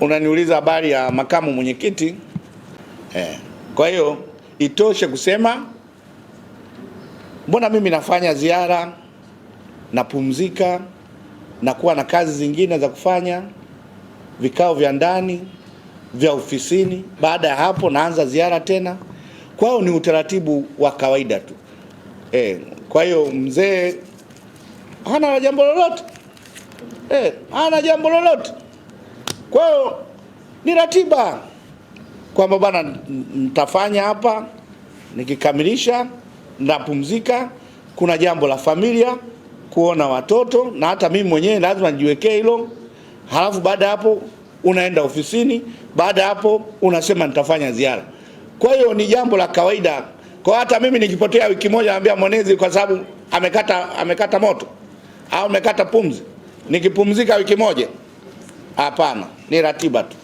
unaniuliza habari ya makamu mwenyekiti. Kwa hiyo itoshe kusema mbona mimi nafanya ziara, napumzika, na kuwa na kazi zingine za kufanya, vikao vya ndani, vya ofisini. Baada ya hapo naanza ziara tena. Kwa hiyo ni utaratibu wa kawaida tu. Kwa hiyo mzee hana jambo lolote. Hana jambo lolote. Kwa hiyo ni ratiba kwamba bwana nitafanya hapa, nikikamilisha napumzika, kuna jambo la familia, kuona watoto, na hata mimi mwenyewe lazima nijiwekee hilo. Halafu baada hapo unaenda ofisini, baada hapo unasema nitafanya ziara. Kwa hiyo ni jambo la kawaida. Kwa hata mimi nikipotea wiki moja naambia mwenezi kwa sababu amekata moto au amekata pumzi, nikipumzika wiki moja, hapana, ni ratiba tu.